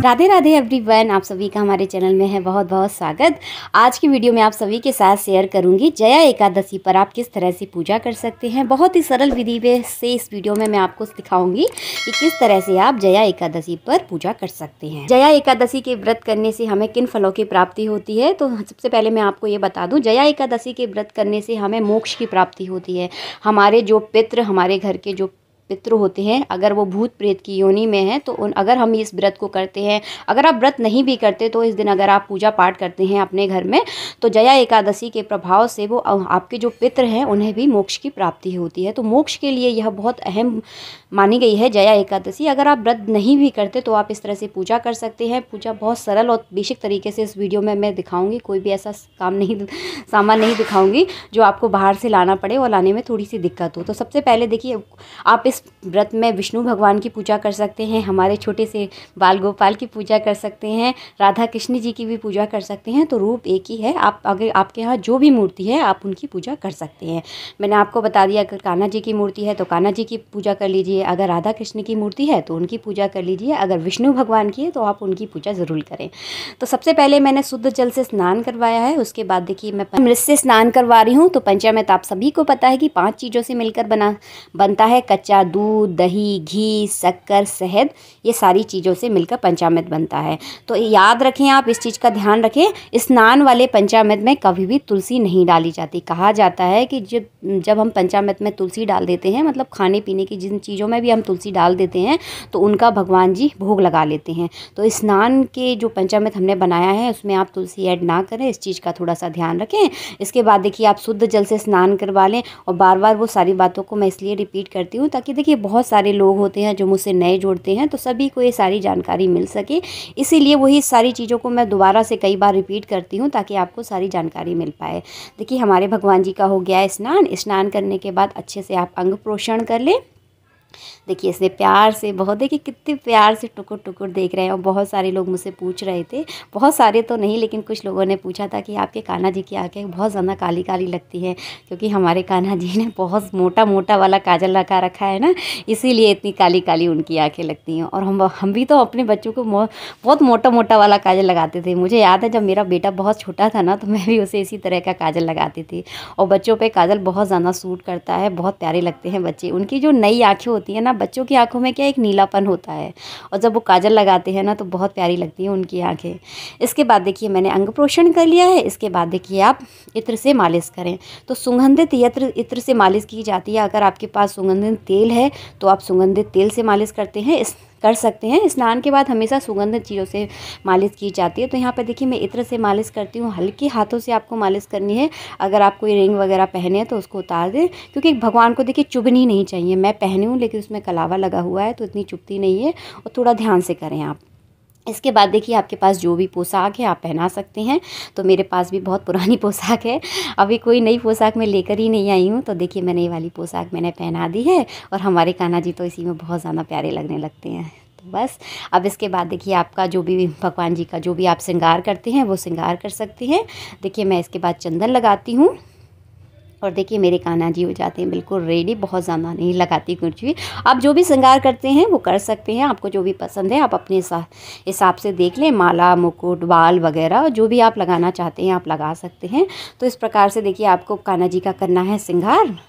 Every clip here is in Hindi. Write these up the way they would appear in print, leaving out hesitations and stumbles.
राधे राधे एवरीवन, आप सभी का हमारे चैनल में है बहुत बहुत स्वागत। आज की वीडियो में आप सभी के साथ शेयर करूंगी जया एकादशी पर आप किस तरह से पूजा कर सकते हैं। बहुत ही सरल विधि से इस वीडियो में मैं आपको दिखाऊंगी कि किस तरह से आप जया एकादशी पर पूजा कर सकते हैं। जया एकादशी के व्रत करने से हमें किन फलों की प्राप्ति होती है, तो सबसे पहले मैं आपको ये बता दूँ, जया एकादशी के व्रत करने से हमें मोक्ष की प्राप्ति होती है। हमारे जो पितृ, हमारे घर के जो पितृ होते हैं, अगर वो भूत प्रेत की योनि में हैं, तो अगर हम इस व्रत को करते हैं, अगर आप व्रत नहीं भी करते तो इस दिन अगर आप पूजा पाठ करते हैं अपने घर में, तो जया एकादशी के प्रभाव से वो आपके जो पितृ हैं उन्हें भी मोक्ष की प्राप्ति होती है। तो मोक्ष के लिए यह बहुत अहम मानी गई है जया एकादशी। अगर आप व्रत नहीं भी करते तो आप इस तरह से पूजा कर सकते हैं। पूजा बहुत सरल और बेसिक तरीके से इस वीडियो में मैं दिखाऊंगी। कोई भी ऐसा सामान नहीं दिखाऊंगी जो आपको बाहर से लाना पड़े और लाने में थोड़ी सी दिक्कत हो। तो सबसे पहले देखिए, आप इस व्रत में विष्णु भगवान की पूजा कर सकते हैं, हमारे छोटे से बाल गोपाल की पूजा कर सकते हैं, राधा कृष्ण जी की भी पूजा कर सकते हैं। तो रूप एक ही है, आप अगर आपके यहाँ जो भी मूर्ति है आप उनकी पूजा कर सकते हैं। मैंने आपको बता दिया, अगर कान्हा जी की मूर्ति है तो कान्हा जी की पूजा कर लीजिए, अगर राधा कृष्ण की मूर्ति है तो उनकी पूजा कर लीजिए, अगर विष्णु भगवान की है तो आप उनकी पूजा ज़रूर करें। तो सबसे पहले मैंने शुद्ध जल से स्नान करवाया है। उसके बाद देखिए मैं अमृत से स्नान करवा रही हूँ। तो पंचामृत आप सभी को पता है कि 5 चीज़ों से मिलकर बनता है। कच्चा दूध, दही, घी, शक्कर, शहद, ये सारी चीज़ों से मिलकर पंचामृत बनता है। तो याद रखें, आप इस चीज़ का ध्यान रखें। स्नान वाले पंचामृत में कभी भी तुलसी नहीं डाली जाती। कहा जाता है कि जब हम पंचामृत में तुलसी डाल देते हैं, मतलब खाने पीने की जिन चीज़ों में भी हम तुलसी डाल देते हैं तो उनका भगवान जी भोग लगा लेते हैं। तो स्नान के जो पंचामृत हमने बनाया है उसमें आप तुलसी ऐड ना करें, इस चीज़ का थोड़ा सा ध्यान रखें। इसके बाद देखिए आप शुद्ध जल से स्नान करवा लें। और बार बार वो सारी बातों को मैं इसलिए रिपीट करती हूँ ताकि देखिए बहुत सारे लोग होते हैं जो मुझसे नए जुड़ते हैं, तो सभी को ये सारी जानकारी मिल सके। इसीलिए वही सारी चीज़ों को मैं दोबारा से कई बार रिपीट करती हूँ ताकि आपको सारी जानकारी मिल पाए। देखिए हमारे भगवान जी का हो गया स्नान करने के बाद अच्छे से आप अंग प्रोक्षण कर लें। देखिए इसने प्यार से, बहुत देखिए कितने प्यार से टुकुर टुकुर देख रहे हैं। और बहुत सारे लोग मुझसे पूछ रहे थे, बहुत सारे तो नहीं लेकिन कुछ लोगों ने पूछा था कि आपके कान्हा जी की आंखें बहुत ज़्यादा काली काली लगती हैं, क्योंकि हमारे कान्हा जी ने बहुत मोटा मोटा वाला काजल लगा रखा है ना, इसीलिए इतनी काली काली उनकी आँखें लगती हैं। और हम भी तो अपने बच्चों को बहुत मोटा मोटा वाला काजल लगाते थे। मुझे याद है जब मेरा बेटा बहुत छोटा था ना, तो मैं भी उसे इसी तरह का काजल लगाती थी। और बच्चों पर काजल बहुत ज़्यादा सूट करता है, बहुत प्यारे लगते हैं बच्चे। उनकी जो नई आँखें होती हैं ना, बच्चों की आंखों में क्या एक नीलापन होता है, और जब वो काजल लगाते हैं ना तो बहुत प्यारी लगती हैं उनकी आंखें। इसके बाद देखिए मैंने अंग प्रोक्षण कर लिया है। इसके बाद देखिए आप इत्र से मालिश करें। तो सुगंधित इत्र से मालिश की जाती है। अगर आपके पास सुगंधित तेल है तो आप सुगंधित तेल से मालिश कर सकते हैं। स्नान के बाद हमेशा सुगंधित चीज़ों से मालिश की जाती है। तो यहाँ पे देखिए मैं इत्र से मालिश करती हूँ। हल्के हाथों से आपको मालिश करनी है। अगर आप कोई रिंग वगैरह पहने हैं तो उसको उतार दें, क्योंकि भगवान को देखिए चुभनी नहीं चाहिए। मैं पहनी हूँ लेकिन उसमें कलावा लगा हुआ है तो इतनी चुभती नहीं है, और थोड़ा ध्यान से करें आप। इसके बाद देखिए आपके पास जो भी पोशाक है आप पहना सकते हैं। तो मेरे पास भी बहुत पुरानी पोशाक है, अभी कोई नई पोशाक मैं लेकर ही नहीं आई हूँ। तो देखिए मैंने ये वाली पोशाक मैंने पहना दी है, और हमारे कान्हा जी तो इसी में बहुत ज़्यादा प्यारे लगने लगते हैं। तो बस अब इसके बाद देखिए आपका जो भी भगवान जी का जो भी आप श्रृंगार करते हैं वो श्रृंगार कर सकते हैं। देखिए मैं इसके बाद चंदन लगाती हूँ, और देखिए मेरे कान्हा जी हो जाते हैं बिल्कुल रेडी। बहुत ज़्यादा नहीं लगाती कुछ भी। आप जो भी श्रृंगार करते हैं वो कर सकते हैं। आपको जो भी पसंद है आप अपने हिसाब से देख लें। माला, मुकुट, बाल वगैरह जो भी आप लगाना चाहते हैं आप लगा सकते हैं। तो इस प्रकार से देखिए आपको कान्हा जी का करना है श्रृंगार।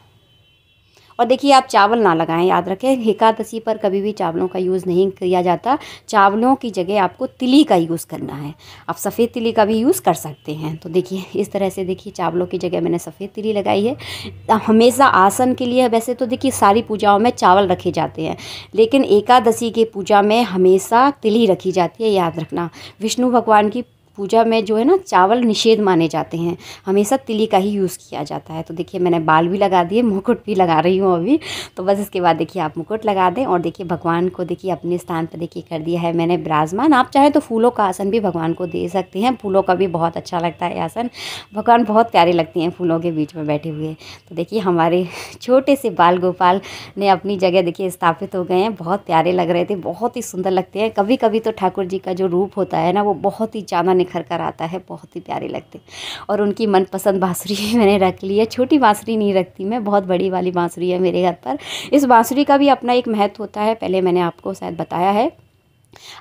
और देखिए आप चावल ना लगाएं, याद रखें एकादशी पर कभी भी चावलों का यूज़ नहीं किया जाता। चावलों की जगह आपको तिली का यूज़ करना है। आप सफ़ेद तिली का भी यूज़ कर सकते हैं। तो देखिए इस तरह से देखिए चावलों की जगह मैंने सफ़ेद तिली लगाई है। हमेशा आसन के लिए वैसे तो देखिए सारी पूजाओं में चावल रखे जाते हैं, लेकिन एकादशी की पूजा में हमेशा तिली रखी जाती है, याद रखना। विष्णु भगवान की पूजा में जो है ना चावल निषेध माने जाते हैं, हमेशा तिली का ही यूज़ किया जाता है। तो देखिए मैंने बाल भी लगा दिए, मुकुट भी लगा रही हूँ अभी। तो बस इसके बाद देखिए आप मुकुट लगा दें, और देखिए भगवान को देखिए अपने स्थान पर देखिए कर दिया है मैंने विराजमान। आप चाहे तो फूलों का आसन भी भगवान को दे सकते हैं, फूलों का भी बहुत अच्छा लगता है आसन। भगवान बहुत प्यारे लगते हैं फूलों के बीच में बैठे हुए। तो देखिए हमारे छोटे से बाल गोपाल ने अपनी जगह देखिए स्थापित हो गए हैं। बहुत प्यारे लग रहे थे, बहुत ही सुंदर लगते हैं। कभी कभी तो ठाकुर जी का जो रूप होता है ना वो बहुत ही ज़्यादा निखर कर आता है, बहुत ही प्यारे लगते। और उनकी मनपसंद बांसुरी मैंने रख ली है। छोटी बांसुरी नहीं रखती मैं, बहुत बड़ी वाली बांसुरी है मेरे घर पर। इस बांसुरी का भी अपना एक महत्व होता है, पहले मैंने आपको शायद बताया है।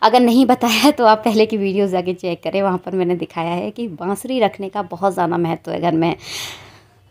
अगर नहीं बताया तो आप पहले की वीडियोस जाके चेक करें, वहाँ पर मैंने दिखाया है कि बांसुरी रखने का बहुत ज़्यादा महत्व है घर में।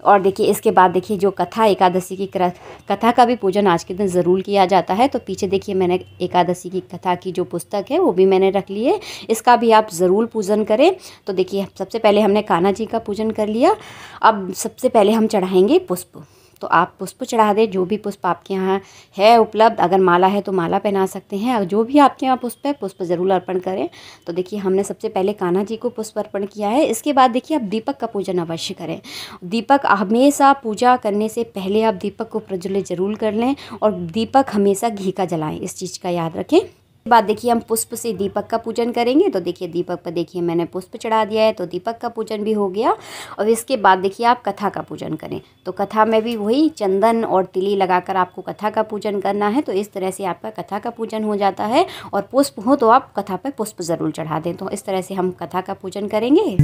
और देखिए इसके बाद देखिए जो कथा एकादशी की कथा का भी पूजन आज के दिन ज़रूर किया जाता है। तो पीछे देखिए मैंने एकादशी की कथा की जो पुस्तक है वो भी मैंने रख ली है, इसका भी आप ज़रूर पूजन करें। तो देखिए सबसे पहले हमने कान्हा जी का पूजन कर लिया। अब सबसे पहले हम चढ़ाएंगे पुष्प। तो आप पुष्प चढ़ा दें, जो भी पुष्प आपके यहाँ है उपलब्ध। अगर माला है तो माला पहना सकते हैं, और जो भी आपके यहाँ पुष्प है पुष्प ज़रूर अर्पण करें। तो देखिए हमने सबसे पहले कान्हा जी को पुष्प अर्पण किया है। इसके बाद देखिए आप दीपक का पूजन अवश्य करें। दीपक हमेशा पूजा करने से पहले आप दीपक को प्रज्वलित ज़रूर कर लें, और दीपक हमेशा घी का जलाएँ, इस चीज़ का याद रखें। बाद देखिए हम पुष्प से दीपक का पूजन करेंगे। तो देखिए दीपक पर देखिए मैंने पुष्प चढ़ा दिया है, तो दीपक का पूजन भी हो गया। और इसके बाद देखिए आप कथा का पूजन करें। तो कथा में भी वही चंदन और तिली लगाकर आपको कथा का पूजन करना है। तो इस तरह से आपका कथा का पूजन हो जाता है। और पुष्प हो तो आप कथा पर पुष्प ज़रूर चढ़ा दें। तो इस तरह से हम कथा का पूजन करेंगे।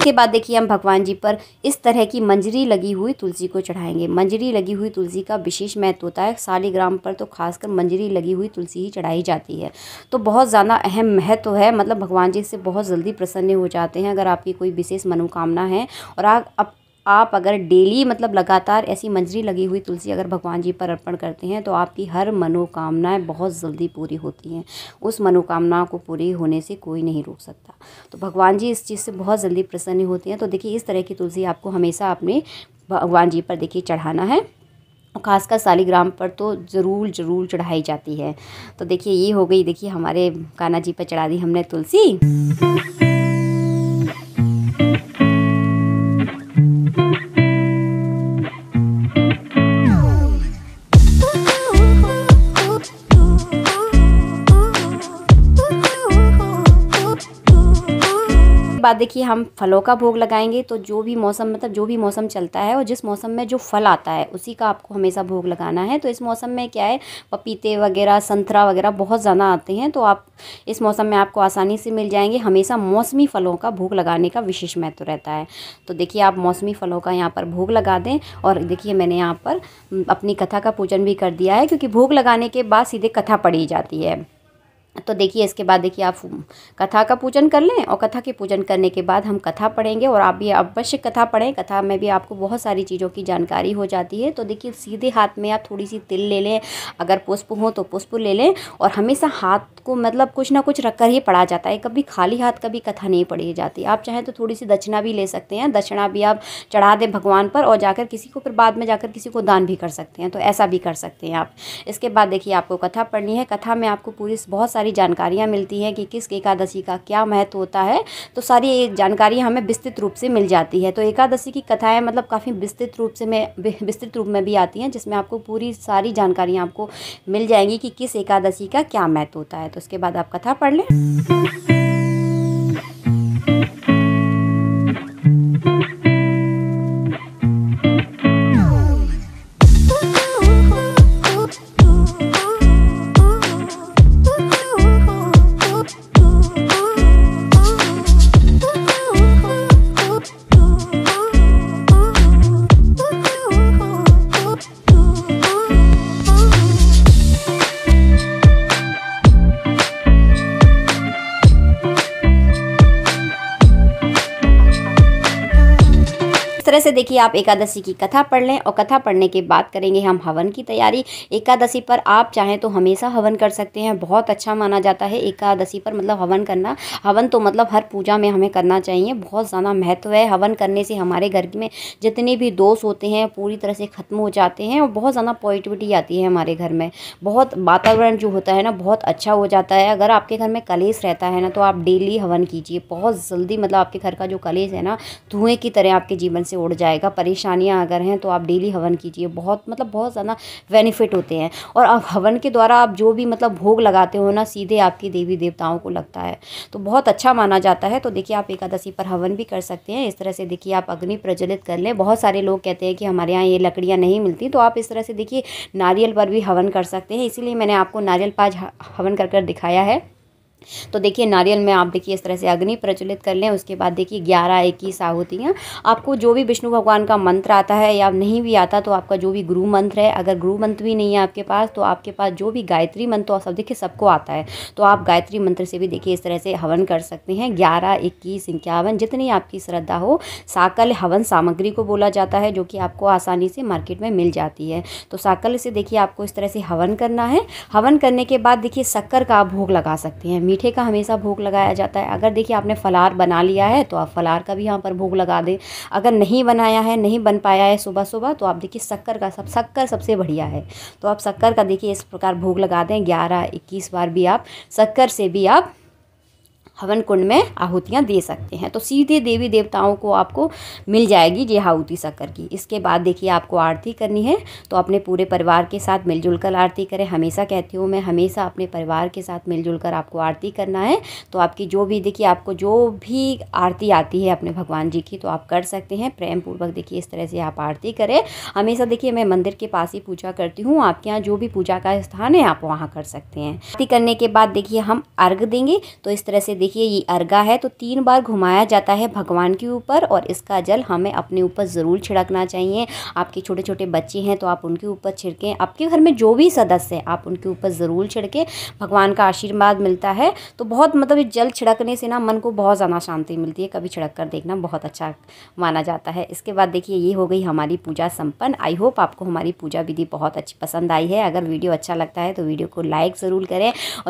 के बाद देखिए हम भगवान जी पर इस तरह की मंजरी लगी हुई तुलसी को चढ़ाएंगे। मंजरी लगी हुई तुलसी का विशेष महत्व होता है। शालिग्राम पर तो खासकर मंजरी लगी हुई तुलसी ही चढ़ाई जाती है। तो बहुत ज़्यादा अहम महत्व है, मतलब भगवान जी से बहुत जल्दी प्रसन्न हो जाते हैं अगर आपकी कोई विशेष मनोकामना है। और आप अगर डेली मतलब लगातार ऐसी मंजरी लगी हुई तुलसी अगर भगवान जी पर अर्पण करते हैं तो आपकी हर मनोकामनाएं बहुत जल्दी पूरी होती हैं। उस मनोकामना को पूरी होने से कोई नहीं रोक सकता। तो भगवान जी इस चीज़ से बहुत जल्दी प्रसन्न होते हैं। तो देखिए इस तरह की तुलसी आपको हमेशा अपने भगवान जी पर देखिए चढ़ाना है, और खासकर शालिग्राम पर तो ज़रूर चढ़ाई जाती है। तो देखिए ये हो गई, देखिए हमारे कान्हा जी पर चढ़ा दी हमने तुलसी। बाद देखिए हम फलों का भोग लगाएंगे। तो जो भी मौसम मतलब जो भी मौसम चलता है और जिस मौसम में जो फल आता है उसी का आपको हमेशा भोग लगाना है। तो इस मौसम में क्या है, पपीते वगैरह संतरा वगैरह बहुत ज़्यादा आते हैं, तो आप इस मौसम में आपको आसानी से मिल जाएंगे। हमेशा मौसमी फलों का भोग लगाने का विशेष महत्व रहता है। तो देखिए आप मौसमी फलों का यहाँ पर भोग लगा दें। और देखिए मैंने यहाँ पर अपनी कथा का पूजन भी कर दिया है, क्योंकि भोग लगाने के बाद सीधे कथा पढ़ी जाती है। तो देखिए इसके बाद देखिए आप कथा का पूजन कर लें, और कथा के पूजन करने के बाद हम कथा पढ़ेंगे। और आप भी अवश्य कथा पढ़ें, कथा में भी आपको बहुत सारी चीज़ों की जानकारी हो जाती है। तो देखिए सीधे हाथ में आप थोड़ी सी तिल ले लें, अगर पुष्प हो तो पुष्प ले लें। और हमेशा हाथ को मतलब कुछ ना कुछ रख कर ही पढ़ा जाता है, कभी खाली हाथ कभी कथा नहीं पढ़ी जाती। आप चाहें तो थोड़ी सी दक्षिणा भी ले सकते हैं, दक्षिणा भी आप चढ़ा दें भगवान पर, और जाकर किसी को फिर बाद में जाकर किसी को दान भी कर सकते हैं। तो ऐसा भी कर सकते हैं आप। इसके बाद देखिए आपको कथा पढ़नी है। कथा में आपको पूरी बहुत सारी जानकारियाँ मिलती हैं कि किस एकादशी का क्या महत्व होता है। तो सारी जानकारियाँ हमें विस्तृत रूप से मिल जाती है। तो एकादशी की कथाएं मतलब काफ़ी विस्तृत रूप में भी आती हैं, जिसमें आपको पूरी सारी जानकारियाँ आपको मिल जाएंगी कि किस एकादशी का क्या महत्व होता है। तो उसके बाद आप कथा पढ़ लें। तरह से देखिए आप एकादशी की कथा पढ़ लें, और कथा पढ़ने के बाद करेंगे हम हवन की तैयारी। एकादशी पर आप चाहें तो हमेशा हवन कर सकते हैं, बहुत अच्छा माना जाता है एकादशी पर मतलब हवन करना। हवन तो मतलब हर पूजा में हमें करना चाहिए, बहुत ज़्यादा महत्व है। हवन करने से हमारे घर में जितने भी दोष होते हैं पूरी तरह से ख़त्म हो जाते हैं, और बहुत ज़्यादा पॉजिटिविटी आती है हमारे घर में। बहुत वातावरण जो होता है ना बहुत अच्छा हो जाता है। अगर आपके घर में कलेश रहता है ना तो आप डेली हवन कीजिए, बहुत जल्दी मतलब आपके घर का जो कलेश है ना धुएँ की तरह आपके जीवन से उड़ उड़ जाएगा। परेशानियाँ अगर हैं तो आप डेली हवन कीजिए, बहुत मतलब बहुत ज़्यादा बेनिफिट होते हैं। और आप हवन के द्वारा आप जो भी मतलब भोग लगाते हो ना, सीधे आपके देवी देवताओं को लगता है, तो बहुत अच्छा माना जाता है। तो देखिए आप एकादशी पर हवन भी कर सकते हैं। इस तरह से देखिए आप अग्नि प्रज्वलित कर लें। बहुत सारे लोग कहते हैं कि हमारे यहाँ ये लकड़ियाँ नहीं मिलती, तो आप इस तरह से देखिए नारियल पर भी हवन कर सकते हैं। इसीलिए मैंने आपको नारियल पर हवन कर कर दिखाया है। तो देखिए नारियल में आप देखिए इस तरह से अग्नि प्रज्वलित कर लें। उसके बाद देखिए 11-21 आहुतियाँ, आपको जो भी विष्णु भगवान का मंत्र आता है या नहीं भी आता तो आपका जो भी गुरु मंत्र है, अगर गुरु मंत्र भी नहीं है आपके पास तो आपके पास जो भी गायत्री मंत्र, और सब देखिए सबको आता है, तो आप गायत्री मंत्र से भी देखिए इस तरह से हवन कर सकते हैं। 11, 21, 51 जितनी आपकी श्रद्धा हो। साकल हवन सामग्री को बोला जाता है, जो कि आपको आसानी से मार्केट में मिल जाती है। तो साकल से देखिए आपको इस तरह से हवन करना है। हवन करने के बाद देखिए शक्कर का आप भोग लगा सकते हैं। मीठे का हमेशा भोग लगाया जाता है। अगर देखिए आपने फलाहार बना लिया है तो आप फलाहार का भी यहाँ पर भोग लगा दें। अगर नहीं बनाया है, नहीं बन पाया है सुबह सुबह, तो आप देखिए शक्कर का, शक्कर सबसे बढ़िया है, तो आप शक्कर का देखिए इस प्रकार भोग लगा दें। 11-21 बार भी आप शक्कर से भी आप हवन कुंड में आहुतियाँ दे सकते हैं। तो सीधे देवी देवताओं को आपको मिल जाएगी ये आहुति शक्कर की। इसके बाद देखिए आपको आरती करनी है, तो अपने पूरे परिवार के साथ मिलजुल कर आरती करें। हमेशा कहती हूँ मैं, हमेशा अपने परिवार के साथ मिलजुल कर आपको आरती करना है। तो आपकी जो भी देखिए आपको जो भी आरती आती है अपने भगवान जी की, तो आप कर सकते हैं। प्रेम पूर्वक देखिए इस तरह से आप आरती करें। हमेशा देखिए मैं मंदिर के पास ही पूजा करती हूँ। आपके यहाँ जो भी पूजा का स्थान है आप वहाँ कर सकते हैं। आरती करने के बाद देखिए हम अर्घ देंगे। तो इस तरह से देखिए ये अर्घा है, तो 3 बार घुमाया जाता है भगवान के ऊपर, और इसका जल हमें अपने ऊपर ज़रूर छिड़कना चाहिए। आपके छोटे छोटे बच्चे हैं तो आप उनके ऊपर छिड़कें। आपके घर में जो भी सदस्य हैं आप उनके ऊपर ज़रूर छिड़कें। भगवान का आशीर्वाद मिलता है। तो बहुत मतलब जल छिड़कने से ना मन को बहुत ज़्यादा शांति मिलती है। कभी छिड़क कर देखना, बहुत अच्छा माना जाता है। इसके बाद देखिए ये हो गई हमारी पूजा संपन्न। आई होप आपको हमारी पूजा विधि बहुत अच्छी पसंद आई है। अगर वीडियो अच्छा लगता है तो वीडियो को लाइक ज़रूर करें और